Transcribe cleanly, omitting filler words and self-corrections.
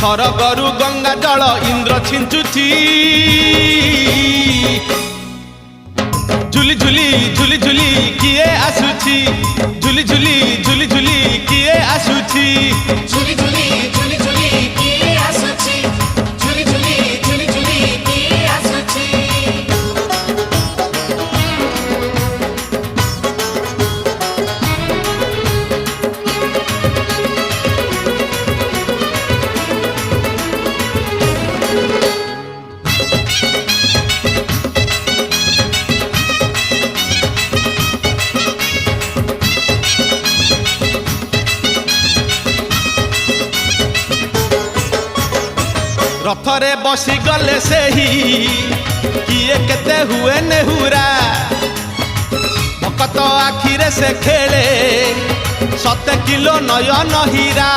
स्वर्गरु गंगा जल इंद्र छिंचुची झुली झुली झुली झुली किए आसुची झुली झुली झुली झुली किए आसुची झुली झुली झुली झुली किए आसुची झुली झुली झुली झुली किए आसुची रथरे बसी गले से ही किए केते हुए नेहुरा भकत आखिरे से खेले 7 किलो नयन हीरा।